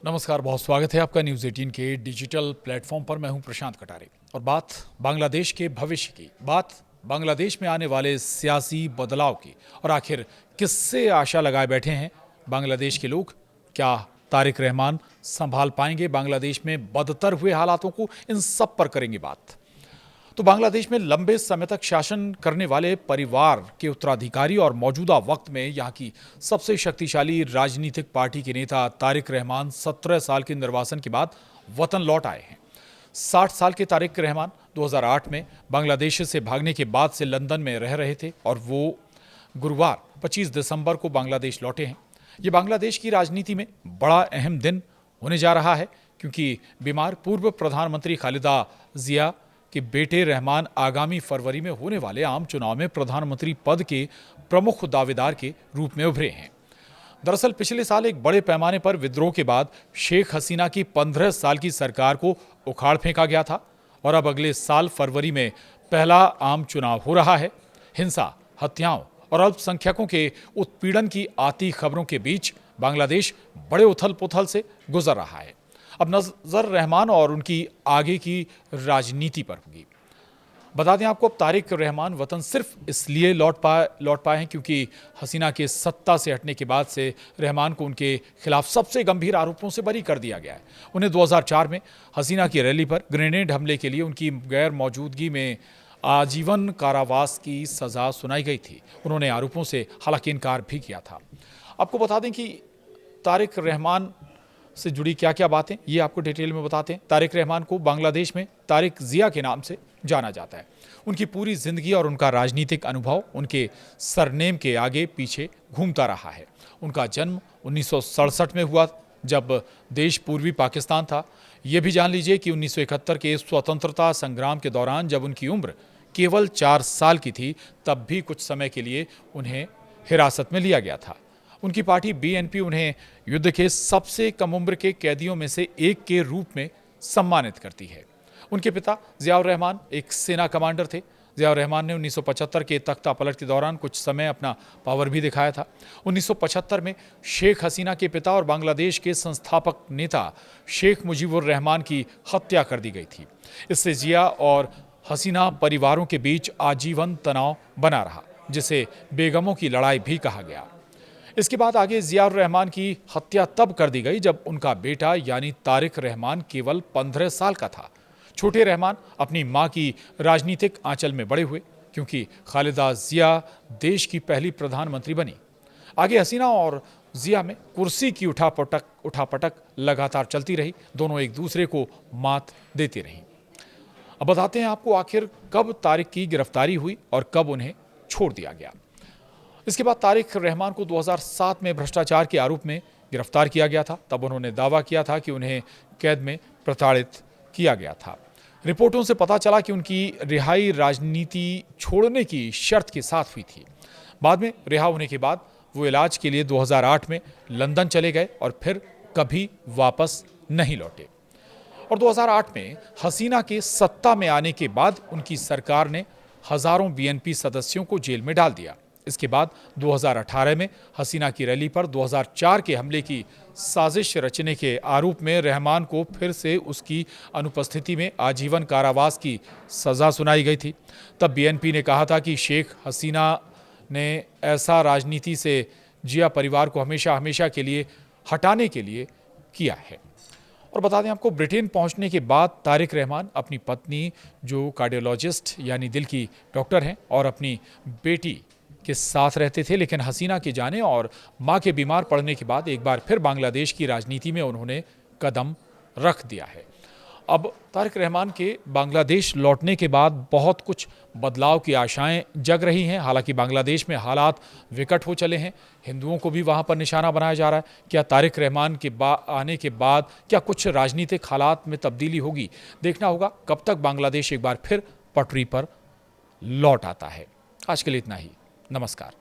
नमस्कार, बहुत स्वागत है आपका न्यूज़ 18 के डिजिटल प्लेटफॉर्म पर। मैं हूं प्रशांत कटारे और बात बांग्लादेश के भविष्य की, बात बांग्लादेश में आने वाले सियासी बदलाव की और आखिर किससे आशा लगाए बैठे हैं बांग्लादेश के लोग। क्या तारिक रहमान संभाल पाएंगे बांग्लादेश में बदतर हुए हालातों को? इन सब पर करेंगे बात। तो बांग्लादेश में लंबे समय तक शासन करने वाले परिवार के उत्तराधिकारी और मौजूदा वक्त में यहाँ की सबसे शक्तिशाली राजनीतिक पार्टी के नेता तारिक रहमान 17 साल के निर्वासन के बाद वतन लौट आए हैं। 60 साल के तारिक रहमान 2008 में बांग्लादेश से भागने के बाद से लंदन में रह रहे थे और वो गुरुवार 25 दिसंबर को बांग्लादेश लौटे हैं। ये बांग्लादेश की राजनीति में बड़ा अहम दिन होने जा रहा है, क्योंकि बीमार पूर्व प्रधानमंत्री खालिदा जिया कि बेटे रहमान आगामी फरवरी में होने वाले आम चुनाव में प्रधानमंत्री पद के प्रमुख दावेदार के रूप में उभरे हैं। दरअसल पिछले साल एक बड़े पैमाने पर विद्रोह के बाद शेख हसीना की 15 साल की सरकार को उखाड़ फेंका गया था और अब अगले साल फरवरी में पहला आम चुनाव हो रहा है। हिंसा, हत्याओं और अल्पसंख्यकों के उत्पीड़न की आती खबरों के बीच बांग्लादेश बड़े उथल पुथल से गुजर रहा है। अब नजर रहमान और उनकी आगे की राजनीति पर होगी। बता दें आपको, अब तारिक रहमान वतन सिर्फ इसलिए लौट पाए हैं क्योंकि हसीना के सत्ता से हटने के बाद से रहमान को उनके खिलाफ सबसे गंभीर आरोपों से बरी कर दिया गया है। उन्हें 2004 में हसीना की रैली पर ग्रेनेड हमले के लिए उनकी गैर मौजूदगी में आजीवन कारावास की सजा सुनाई गई थी। उन्होंने आरोपों से हालांकि इनकार भी किया था। आपको बता दें कि तारिक रहमान से जुड़ी क्या क्या बातें, ये आपको डिटेल में बताते हैं। तारिक रहमान को बांग्लादेश में तारिक जिया के नाम से जाना जाता है। उनकी पूरी जिंदगी और उनका राजनीतिक अनुभव उनके सरनेम के आगे पीछे घूमता रहा है। उनका जन्म 1967 में हुआ, जब देश पूर्वी पाकिस्तान था। ये भी जान लीजिए कि 1971 के स्वतंत्रता संग्राम के दौरान जब उनकी उम्र केवल 4 साल की थी, तब भी कुछ समय के लिए उन्हें हिरासत में लिया गया था। उनकी पार्टी बीएनपी उन्हें युद्ध के सबसे कम उम्र के कैदियों में से एक के रूप में सम्मानित करती है। उनके पिता जियाउर रहमान एक सेना कमांडर थे। जियाउर रहमान ने 1975 के तख्ता पलट के दौरान कुछ समय अपना पावर भी दिखाया था। 1975 में शेख हसीना के पिता और बांग्लादेश के संस्थापक नेता शेख मुजीबुर रहमान की हत्या कर दी गई थी। इससे जिया और हसीना परिवारों के बीच आजीवन तनाव बना रहा, जिसे बेगमों की लड़ाई भी कहा गया। इसके बाद आगे जियाउर रहमान की हत्या तब कर दी गई जब उनका बेटा यानी तारिक रहमान केवल 15 साल का था। छोटे रहमान अपनी मां की राजनीतिक आंचल में बड़े हुए, क्योंकि खालिदा जिया देश की पहली प्रधानमंत्री बनी। आगे हसीना और जिया में कुर्सी की उठापटक लगातार चलती रही। दोनों एक दूसरे को मात देती रहीं। अब बताते हैं आपको आखिर कब तारिक की गिरफ्तारी हुई और कब उन्हें छोड़ दिया गया। इसके बाद तारिक रहमान को 2007 में भ्रष्टाचार के आरोप में गिरफ्तार किया गया था। तब उन्होंने दावा किया था कि उन्हें कैद में प्रताड़ित किया गया था। रिपोर्टों से पता चला कि उनकी रिहाई राजनीति छोड़ने की शर्त के साथ हुई थी। बाद में रिहा होने के बाद वो इलाज के लिए 2008 में लंदन चले गए और फिर कभी वापस नहीं लौटे। और 2008 में हसीना के सत्ता में आने के बाद उनकी सरकार ने हजारों बीएनपी सदस्यों को जेल में डाल दिया। इसके बाद 2018 में हसीना की रैली पर 2004 के हमले की साजिश रचने के आरोप में रहमान को फिर से उसकी अनुपस्थिति में आजीवन कारावास की सजा सुनाई गई थी। तब बीएनपी ने कहा था कि शेख हसीना ने ऐसा राजनीति से जिया परिवार को हमेशा हमेशा के लिए हटाने के लिए किया है। और बता दें आपको, ब्रिटेन पहुंचने के बाद तारिक रहमान अपनी पत्नी, जो कार्डियोलॉजिस्ट यानी दिल की डॉक्टर हैं, और अपनी बेटी के साथ रहते थे। लेकिन हसीना के जाने और मां के बीमार पड़ने के बाद एक बार फिर बांग्लादेश की राजनीति में उन्होंने कदम रख दिया है। अब तारिक रहमान के बांग्लादेश लौटने के बाद बहुत कुछ बदलाव की आशाएं जग रही हैं। हालांकि बांग्लादेश में हालात विकट हो चले हैं। हिंदुओं को भी वहां पर निशाना बनाया जा रहा है। क्या तारिक रहमान के आने के बाद क्या कुछ राजनीतिक हालात में तब्दीली होगी? देखना होगा कब तक बांग्लादेश एक बार फिर पटरी पर लौट आता है। आज के लिए इतना ही। नमस्कार।